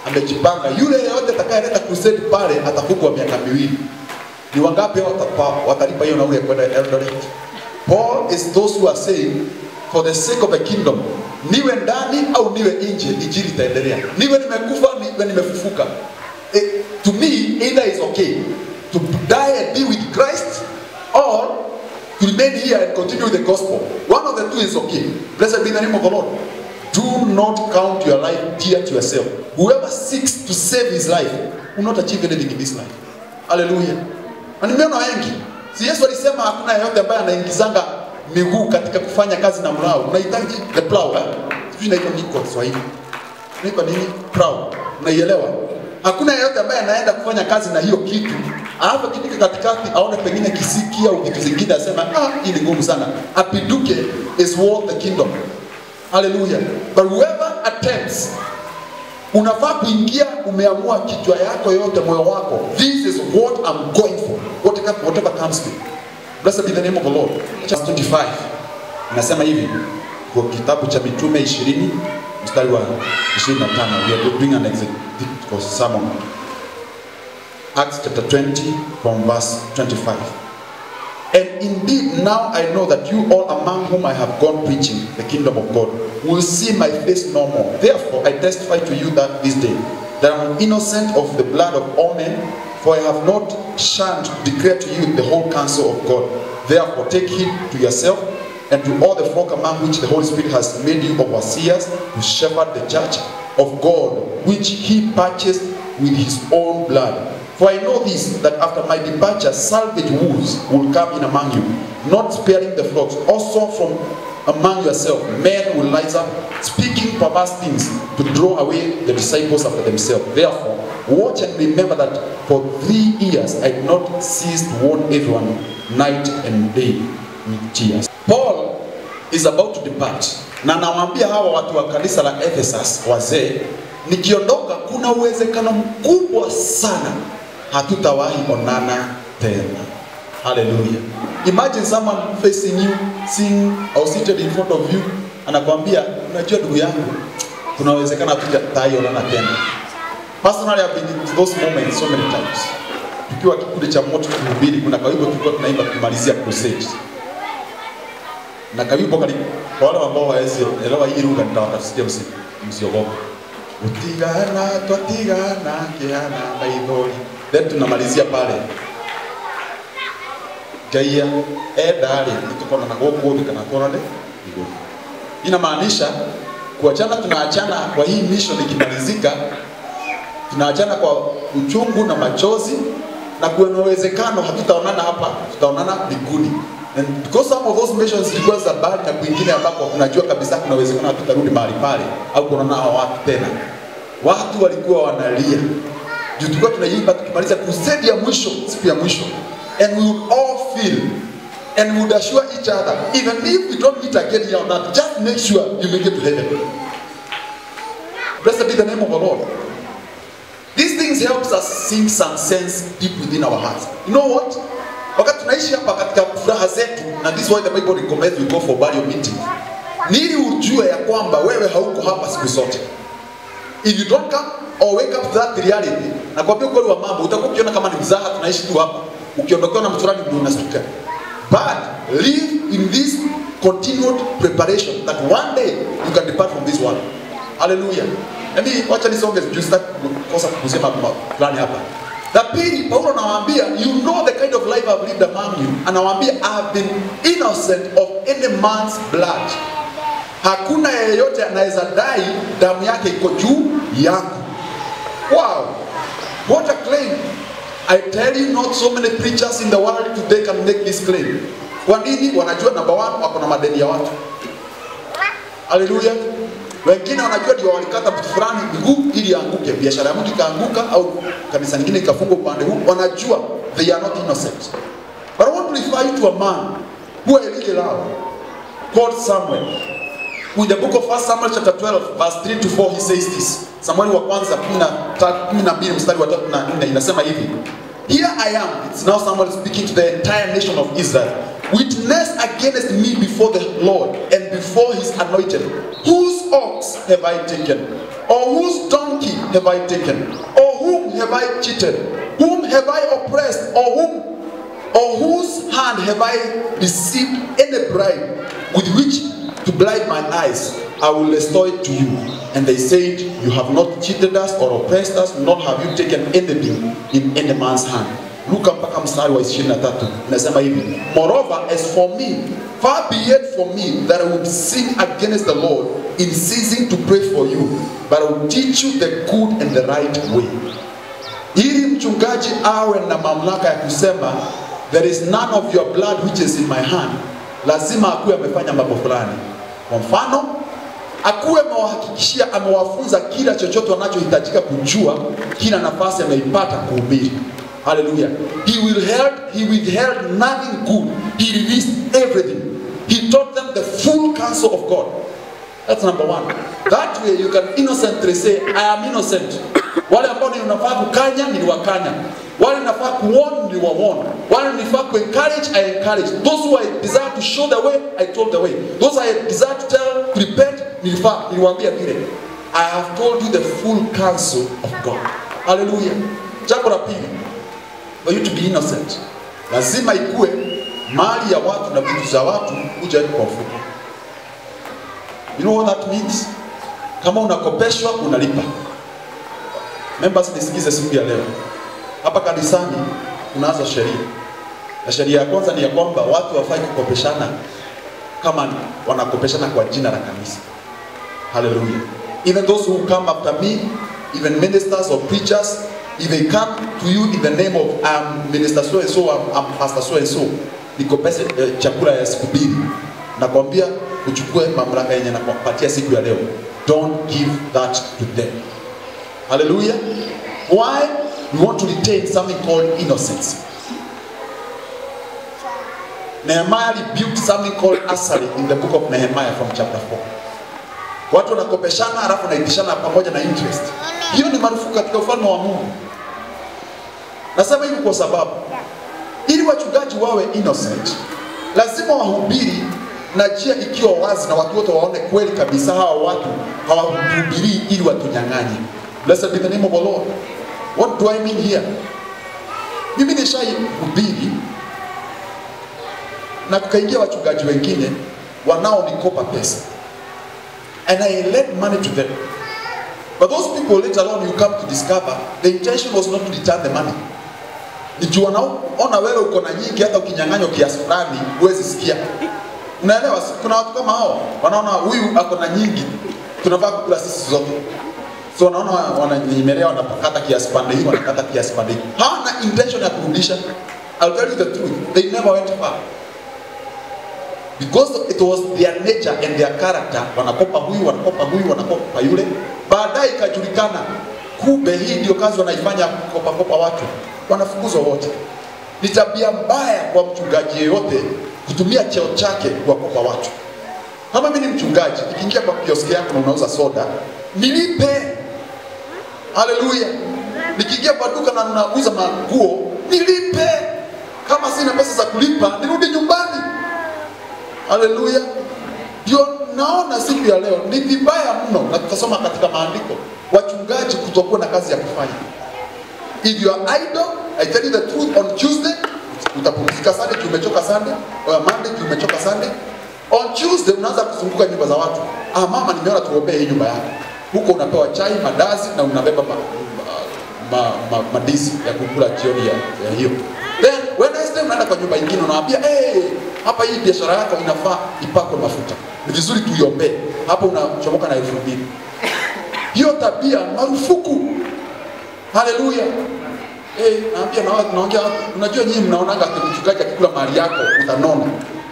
amejipanga yule yote atakayeleta crusade pale atafukwa miaka 2. Ni wangapi watalipa hiyo nauli ya kwenda Eldoret? Paul is those who are saying for the sake of the kingdom, niwe ndani au niwe nje, injili itaendelea. Niwe nimekufa niwe nimefufuka. To me either is okay. To die and be with Christ or to remain here and continue the gospel. One of the two is okay. Blessed be the name of the Lord. Do not count your life dear to yourself. Whoever seeks to save his life will not achieve anything in this life. Hallelujah. Na nimeona wengi. Si Yesu alisema hakuna yeyote ambaye anaingizanga miguu katika kufanya kazi na mlao. Unahitaji the plow, sijui inaitwa nini kwa Kiswahili. Inaitwa nini? Plow. Unaielewa? Hakuna yeyote ambaye anaenda kufanya kazi na hiyo kitu. Alafu kitika katikati aone pengine kisiki au vitu zingine asema hii ni ngumu sana. Apiduke is worth the kingdom. Hallelujah. But whoever attempts, unafaa kuingia umeamua kichwa yako yote moyo wako, this is what I'm going for, whatever comes to me. Blessed be the name of the Lord. Chapter 25 nasema hivi kwa kitabu cha Mitume 20 mstari wa 25. We are doing an exegetical sermon. Acts chapter 20 from verse 25. And indeed now I know that you all among whom I have gone preaching the kingdom of God will see my face no more. Therefore I testify to you that this day that I am innocent of the blood of all men, for I have not shunned to declare to you the whole counsel of God. Therefore take heed to yourself and to all the flock among which the Holy Spirit has made you overseers to shepherd the church of God, which he purchased with his own blood. For I know this, that after my departure, savage wolves will come in among you, not sparing the flocks. Also from among yourself men will rise up, speaking perverse things to draw away the disciples after themselves. Therefore, watch and remember that for 3 years I did not cease to warn everyone night and day with tears. Paul is about to depart. Na nawaambia hawa watu wa kanisa la Ephesus wazee, nikiondoka kuna uwezekano mkubwa sana hatutawahi onana tena. Hallelujah. Imagine someone facing you, seeing or seated in front of you, anakuambia, unajua ndugu yangu, kuna uwezekano hatutawahi onana tena. Personally, I've been in those moments so many times. Tukiwa kikundi cha moto kuhubiri, kuna kawimbo tulikuwa tunaimba kumalizia crusade. Na kawimbo kwa wale ambao hawezi elewa hii lugha nitawatafsiria msiogope. Utigana twatigana kiana baidhori. Then tunamalizia pale. Kaya edale itukona na gogo kana torale. Inamaanisha kuachana, tunaachana kwa hii mission ikimalizika, tunaachana kwa uchungu na machozi, na kuna uwezekano hatutaonana hapa, tutaonana mbinguni. And because some of those missions zilikuwa za bali na kwingine ambako unajua kabisa kuna uwezekano hatutarudi mahali pale au kuonana hao watu tena. Watu walikuwa wanalia. Juu tulikuwa tunaimba tukimaliza crusade ya mwisho, siku ya mwisho. And we would all feel and we would assure each other, even if we don't meet again here on earth, just make sure you make it to heaven. Blessed be the name of the Lord. These things helps us sink some sense deep within our hearts. You know what? Wakati tunaishi hapa katika furaha zetu, na this is why the Bible recommends we go for burial meeting. Nili ujue ya kwamba wewe hauko hapa siku zote. If you don't come or wake up to that reality, na kwa kweli wa mambo utakuwa ukiona kama ni mzaha tunaishi tu hapa. Ukiondoka na mturani ndio unastuka. But live in this continued preparation that one day you can depart from this world. Hallelujah. Wacha nisonge just kosa kusema plani hapa. The pili Paulo anawaambia, you know the kind of life I've lived among you. Anawaambia I've been innocent of any man's blood. Hakuna yeyote anaweza dai damu yake iko juu yangu. Wow. What a claim. I tell you, not so many preachers in the world today can make this claim. Kwa nini? Wanajua number 1 wako na madeni ya watu. Hallelujah. Wengine wanajua ndio walikata mtu fulani miguu ili aanguke, biashara ya mtu ikaanguka au kanisa lingine ikafungwa upande huu. Wanajua they are not innocent. But I want to refer you to a man who I really love, called Samuel. In the book of 1 Samuel chapter 12 verse 3 to 4 he says this. Samuel wa kwanza 12 mstari wa 3 na 4 inasema hivi. Here I am, it's now Samuel speaking to the entire nation of Israel. Witness against me before the Lord and before his anointed. Whose ox have I taken? Or whose donkey have I taken? Or whom have I cheated? Whom have I oppressed? Or whose hand have I received any bribe with which to blind my eyes? I will restore it to you. And they said, you have not cheated us or oppressed us, nor have you taken anything in any man's hand. Luka mpaka mstari wa 23 inasema hivi. Moreover, as for me, far be it from me that I would sin against the Lord in ceasing to pray for you, but I will teach you the good and the right way. Ili mchungaji awe na mamlaka ya kusema, there is none of your blood which is in my hand, lazima akuwe amefanya mambo fulani. Kwa mfano, akuwe amewahakikishia, amewafunza kila chochote wanachohitajika kujua, kila nafasi ameipata kuhubiri. Hallelujah. He withheld nothing good. He released everything. He taught them the full counsel of God. That's number 1. That way you can innocently say, I am innocent. Wale ambao ninafaa kukanya niliwakanya. Wale ninafaa kuwarn niliwawarn. Wale ninafaa ku encourage, I encourage. Those who I desire to show the way, I told the way. Those I desire to tell, to repent, niliwaambia vile. I have told you the full counsel of God. Hallelujah. Jambo la pili, for you to be innocent, lazima ikue mali ya watu na vitu za watu kuja kwa mfuko. You know what that means? Kama unakopeshwa unalipa. Members, nisikize siku ya leo. Hapa kanisani tunaanza sheria. Na sheria ya kwanza ni ya kwamba watu wafai kukopeshana kama wanakopeshana kwa jina la kanisa. Hallelujah. Even those who come after me, even ministers or preachers, if they come to you in the name of Minister so and so, I'm Pastor so and so, nikopese chakula ya siku mbili. nakwambia uchukue mamlaka yenye nakupatia siku ya leo. Don't give that to them. Hallelujah. Why? We want to retain something called innocence. Nehemiah built something called asali in the book of Nehemiah from chapter 4. Watu wanakopeshana halafu naitishana pamoja na interest. Hiyo ni marufuku katika ufalme wa Mungu. Nasema hivi kwa sababu ili wachungaji wawe innocent, lazima wahubiri na njia ikiwa wazi na watu wote waone kweli kabisa hawa watu hawahubiri ili watunyang'anye. Blessed be the name of the Lord. What do I mean here? Mimi nishahubiri na kukaingia wachungaji wengine wanaonikopa pesa. And I lent money to them. But those people later on you come to discover the intention was not to return the money. Nijua naona wewe uko na nyingi hata ukinyang'anywa kiasi fulani huwezi sikia. Unaelewa, kuna watu kama hao wanaona huyu ako na nyingi tunafaa kukula sisi zote. So wanaona wananyemelea wanapakata kiasi pande hii wanakata kiasi pande hii. Hawana intention ya kurudisha. I'll tell you the truth, they never went far. Because it was their nature and their character, wanakopa huyu, wanakopa yule. Baadaye ikajulikana kumbe hii ndio kazi wanaifanya kopa watu. Wanafukuzwa wote. Ni tabia mbaya kwa mchungaji yeyote kutumia cheo chake kuwakopa watu. Kama mimi ni mchungaji, nikiingia kwa kioski yako na unauza soda, nilipe. Haleluya. Nikiingia kwa duka na unauza manguo, nilipe. Kama sina pesa za kulipa, nirudi nyumbani. Haleluya. Ndio naona siku ya leo ni vibaya mno, na tutasoma katika maandiko wachungaji kutokuwa na kazi ya kufanya. If you are idle, I tell you the truth, on Tuesday utapumzika Sunday, umechoka Sunday, or Monday umechoka Sunday. On Tuesday unaanza kuzunguka nyumba za watu. Mama nimeona tuombee hii nyumba yako. Huko unapewa chai, madazi na unabeba madizi ya kukula jioni ya hiyo. Then Wednesday unaenda kwa nyumba nyingine unawaambia, hapa hii biashara yako inafaa ipakwe mafuta. Ni vizuri tuiombee. Hapo unachomoka na 2000. Hiyo tabia marufuku. Haleluya. Naambia na watu naongea, unajua nyinyi mnaonaga mchungaji akikula mali yako utanona.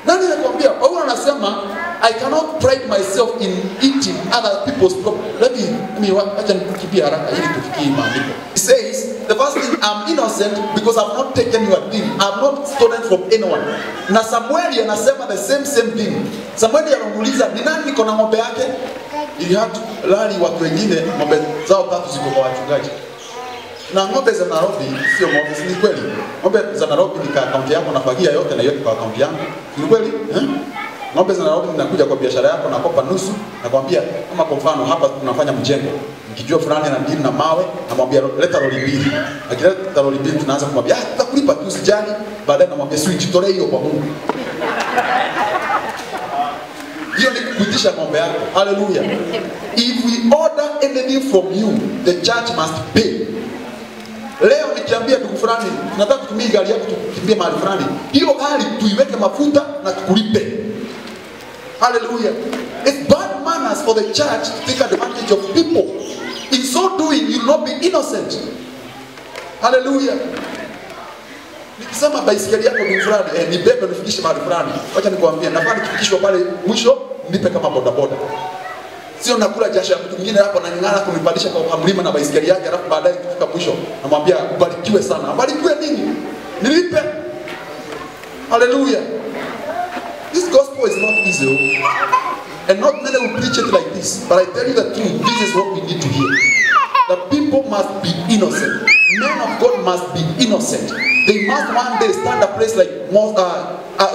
Nani anakuambia? Paulo anasema I cannot pride myself in eating other people's property. Let me acha nikimbia haraka ili tufikie maandiko. He says, the first thing, I'm innocent because I've not taken your thing. I've not stolen from anyone. Na Samueli anasema the same thing. Samueli anamuuliza ni nani niko na ng'ombe yake? Ili lali watu wengine ng'ombe zao 3 ziko kwa wachungaji. Na ng'ombe za Nairobi sio ng'ombe, si kweli? Ng'ombe za Nairobi ni kwa akaunti yako nafagia yote na yote kwa akaunti yangu. Ni kweli? Ng'ombe za Nairobi ninakuja kwa biashara yako nakopa nusu, nakwambia kama kwa mfano hapa tunafanya mjengo. Nikijua fulani na mjini na mawe, namwambia leta lori mbili. Akileta lori mbili tunaanza kumwambia tutakulipa tu usijali, baadaye namwambia jitolee hiyo kwa Mungu. Hiyo ni kuitisha ng'ombe yako. Hallelujah. If we order anything from you, the church must pay. Leo nikiambia ndugu fulani, tunataka kutumia gari yako tukimbie mahali fulani. Hiyo gari tuiweke mafuta na tukulipe. Hallelujah. It's bad manners for the church to take advantage of people. In so doing, you will not be innocent. Hallelujah. Nikisema baisikeli yako ndugu fulani, nibebe nifikishe mahali fulani. Wacha nikwambie, nafaa nifikishwe pale mwisho, nipe kama bodaboda. Sio nakula jasho ya mtu mwingine hapo na ng'ara kunipandisha kwa mlima na baisikeli yake alafu baadaye kufika mwisho namwambia ubarikiwe sana. Ubarikiwe nini? Nilipe. Hallelujah. This gospel is not easy. And not many will preach it like this. But I tell you the truth, this is what we need to hear. The people must be innocent. Men of God must be innocent. They must one day stand a place like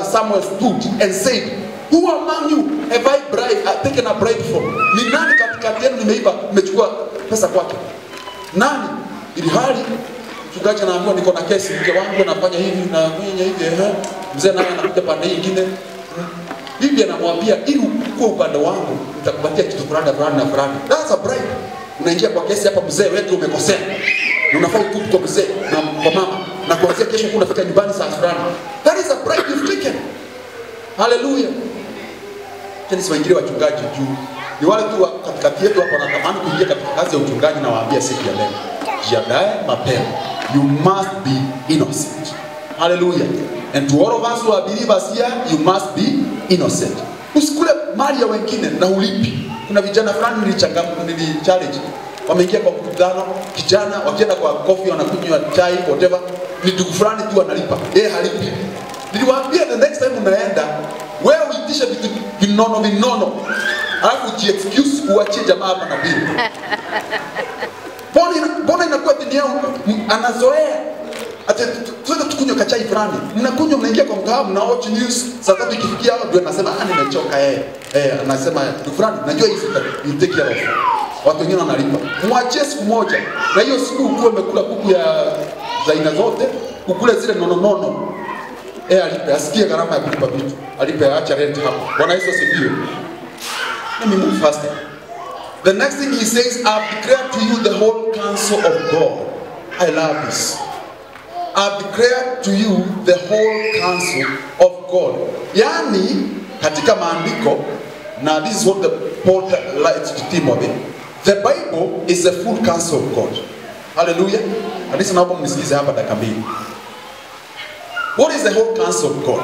Samuel stood and said, who among you have I taken a bribe from? Ni nani katikati yenu nimechukua pesa kwake? Nani? Ili hali mchungaji anaambiwa niko na kesi, mke wangu anafanya hivi na mwenye hivi, mzee naye anakuja pande nyingine. Bibi anamwambia ili ukue upande wangu nitakupatia kitu fulani na fulani. That's a bribe. Unaingia kwa kesi hapa, mzee wewe umekosea. Unafaa utubu kwa mzee na kwa mama na kuanzia kesho unafika nyumbani saa fulani. That is a bribe you've taken. Hallelujah. Tena siwaingilie wachungaji juu. Ni wale tu katikati yetu hapo wanatamani kuingia katika kazi ya uchungaji na waambia siku ya leo. Jiandae mapema. You must be innocent. Hallelujah. And to all of us who are believers here, you must be innocent. Usikule mali ya wengine na ulipi. Kuna vijana fulani nili-challenge. Wameingia kwa mkutano, kijana wakienda kwa coffee wanakunywa chai whatever, ni ndugu fulani tu analipa. Yeye halipi. Niliwaambia the next time unaenda, wewe uitishe vitu vinono. Alafu uji-excuse uachie jamaa hapa na bili. Mbona inakuwa dini yao anazoea. Ati tuende tukunywe kachai fulani. Mnakunywa mnaingia kwa mkahawa mna watch news. Saa 3 ikifikia ndio anasema nimechoka anasema fulani najua hizi you take care of. Watu wengine wanalipa. Mwachie siku moja. Na hiyo siku ukuwe umekula kuku za aina zote, ukule zile nono. Alipe asikie gharama ya kulipa vitu. Alipe acha rent hapo. Bwana Yesu asifiwe. Let me move faster. The next thing he says, I've declared to you the whole counsel of God. I love this. I've declared to you the whole counsel of God. Yani, katika maandiko, now this is what Paul writes to Timothy. The Bible is the full counsel of God. Hallelujah. And this is now what is the whole counsel of God?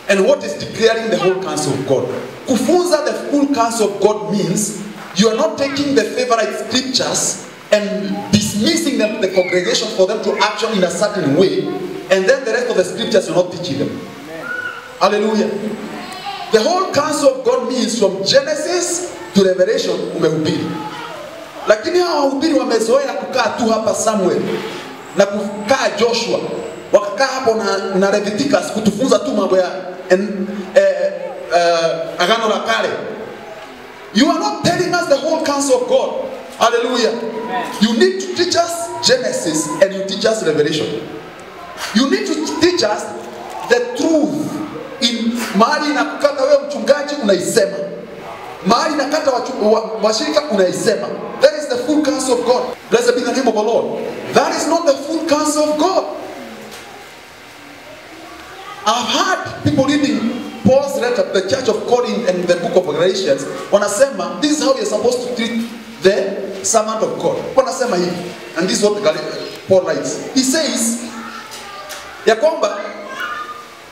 And what is declaring the whole counsel of God? Kufunza the full counsel of God means you are not taking the favorite scriptures and dismissing them, the congregation, for them to action in a certain way, and then the rest of the scriptures you're not teaching them. Hallelujah. The whole counsel of God means from Genesis to Revelation umehubiri. Lakini hawa wahubiri wamezoea kukaa tu hapa Samuel na kukaa Joshua, wakakaa hapo na Leviticus kutufunza tu mambo ya Agano la Kale. You are not telling us the whole counsel of God. Hallelujah. Amen. You need to teach us Genesis and you teach us Revelation. You need to teach us the truth. In mahali na kukata wewe mchungaji unaisema. Mahali na kata washirika unaisema. That is the full counsel of God. Blessed be the name of the Lord. That is not the full counsel of God. I've heard people reading Paul's letter, the church of Corinth and the book of Galatians, wanasema, this is how you're supposed to treat the servant of God. Wanasema hivi, and this is what Paul writes. He says, ya kwamba,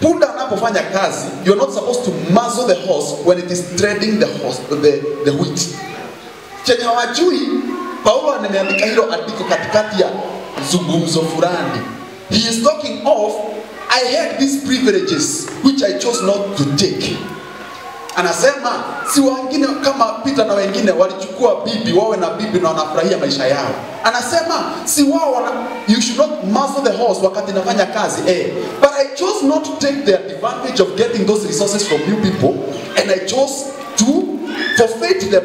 punda anapofanya kazi, you're not supposed to muzzle the horse when it is treading the wheat. Chenye hawajui, Paulo ameandika hilo andiko katikati ya zungumzo fulani. He is talking of, I had these privileges which I chose not to take. Anasema si wengine kama Peter na wengine walichukua bibi, wawe na bibi na wanafurahia maisha yao. Anasema si wao you should not muzzle the horse wakati nafanya kazi. But I chose not to take the advantage of getting those resources from you people, and I chose to forfeit them.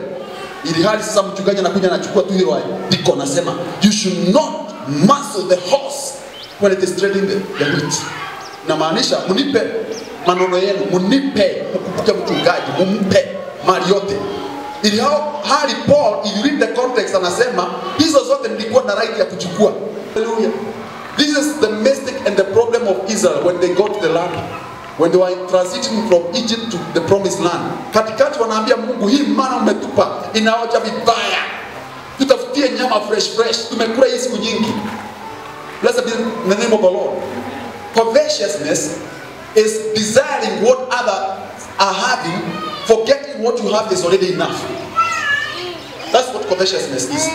Ili hali sasa mchungaji anakuja anachukua tu hilo andiko, anasema you should not muzzle the horse when it is treading the wheat. Na maanisha munipe manono yenu, munipe mkupuke mchungaji, mumpe mali yote. Ili hali Paul, if you read the context, anasema hizo zote nilikuwa na right ya kuchukua. Hallelujah. This is the mistake and the problem of Israel when they got to the land. When they were transiting from Egypt to the promised land. Katikati wanaambia Mungu, hii mana umetupa inaoja vibaya. Tutafutie nyama fresh. Tumekula hii siku nyingi. Blessed be the name of the Lord. Covetousness is desiring what others are having, forgetting what you have is already enough. That's what covetousness is.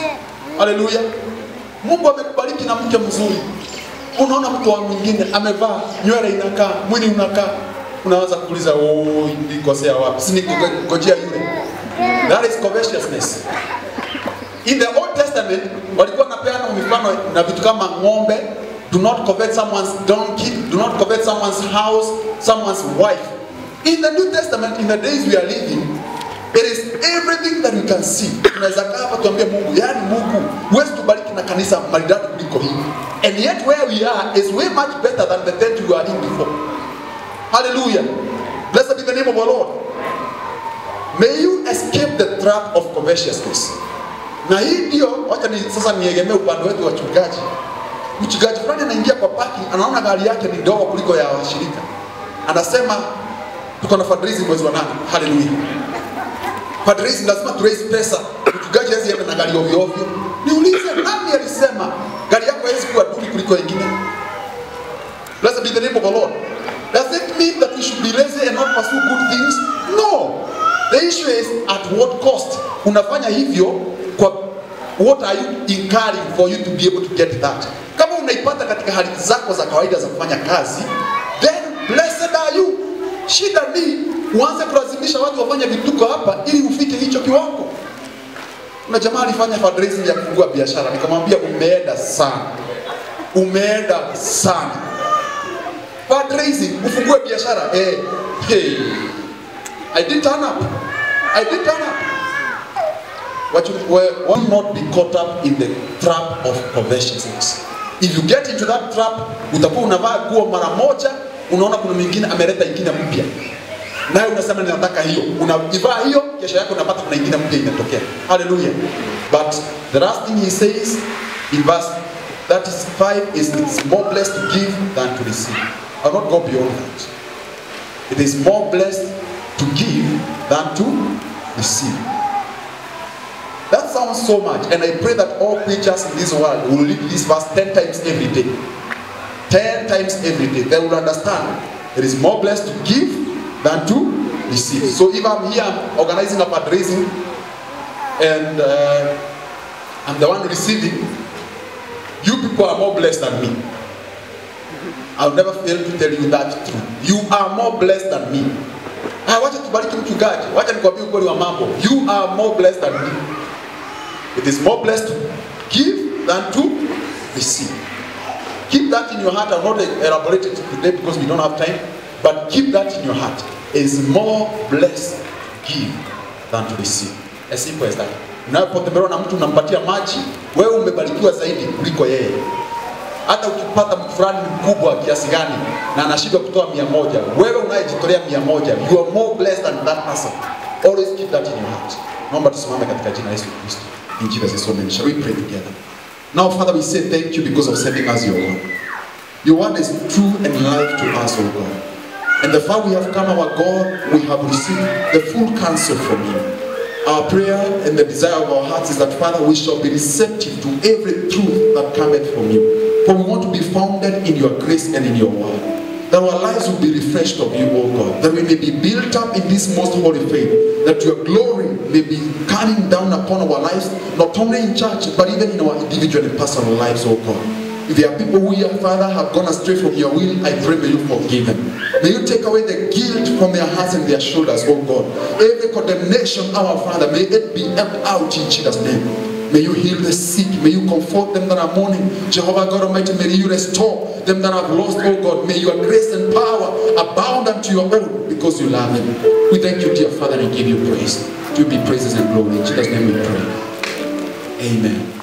Hallelujah. Mungu amekubariki na mke mzuri. Unaona mtu mwingine amevaa nywele inakaa, mwili unakaa, unaanza kuuliza nilikosea wapi? Si nikongojea yule. That is covetousness. In the Old Testament, walikuwa wanapeana mifano na vitu kama ng'ombe. Do not covet someone's donkey. Do not covet someone's house, someone's wife. In the New Testament, in the days we are living, it is everything that we can see. Tunaweza kaa hapa tuambie Mungu, yani Mungu, huwezi tubariki na kanisa maridadi kuliko hii. And yet where we are is way much better than the tent we were in before. Hallelujah. Blessed be the name of our Lord. May you escape the trap of covetousness. Na hii ndio, wacha sasa niegemee upande wetu wa chungaji. Mchungaji fulani anaingia kwa parking, anaona gari yake ni ndogo kuliko ya washirika. Anasema tuko na fundraising mwezi wa 8. Hallelujah. Fundraising lazima tu raise pesa. Mchungaji hazi yenda na gari ovyo. Niulize nani alisema gari yako haiwezi kuwa duni kuliko wengine? Blessed be the name of the Lord. Does it mean that we should be lazy and not pursue good things? No. The issue is at what cost. Unafanya hivyo kwa what are you incurring for you to be able to get that? Kama unaipata katika hali zako za kawaida za kufanya kazi, then blessed are you. Shida ni uanze kulazimisha watu wafanye vituko hapa ili ufike hicho kiwango. Kuna jamaa alifanya fundraising ya kufungua biashara, nikamwambia umeenda sana. Umeenda sana. Fundraising, ufungue biashara. Hey. I did turn up. What you will not be caught up in the trap of covetousness. If you get into that trap, utakuwa unavaa nguo mara moja, unaona kuna mwingine ameleta ingine mpya. Nawe unasema ninataka hiyo. Unavaa hiyo, kesho yako unapata kuna ingine mpya inatokea. Hallelujah. But the last thing he says in verse 35 is it's more blessed to give than to receive. I'll not go beyond that. It is more blessed to give than to receive. That sounds so much, and I pray that all preachers in this world will read this verse 10 times every day. 10 times every day. They will understand it is more blessed to give than to receive. So if I'm here, I'm organizing a fundraising, and I'm the one receiving, you people are more blessed than me. I'll never fail to tell you that truth. You are more blessed than me. Wacha tubariki mchungaji. Wacha nikwambie ukweli wa mambo. You are more blessed than me. It is more blessed to give than to receive. Keep that in your heart. I'll not elaborate it today because we don't have time. But keep that in your heart. It is more blessed to give than to receive. As simple as that. Unapotembelewa na mtu unampatia maji, wewe umebarikiwa zaidi kuliko yeye. Hata ukipata mtu fulani mkubwa kiasi gani na anashindwa kutoa 100, wewe unayejitolea 100, you are more blessed than that person. Always keep that in your heart. Naomba tusimame katika jina la Yesu Kristo. In Jesus' name, shall we pray together? Now, Father, we say thank you because of sending us your word. Your word is true and life to us, O God. And the far we have come, our God, we have received the full counsel from you. Our prayer and the desire of our hearts is that, Father, we shall be receptive to every truth that cometh from you. For we want to be founded in your grace and in your word. That our lives will be refreshed of you, O God. That we may be built up in this most holy faith. That your glory may be coming down upon our lives, not only in church, but even in our individual and personal lives, O God. If there are people who here, Father, have gone astray from your will, I pray may you forgive them. May you take away the guilt from their hearts and their shoulders, O God. Every condemnation, our Father, may it be emptied out in Jesus' name. May you heal the sick. May you comfort them that are mourning. Jehovah God Almighty, may you restore them that have lost, oh God. May your grace and power abound unto your own because you love them. We thank you, dear Father, and give you praise. To be praises and glory. In Jesus' name we pray. Amen.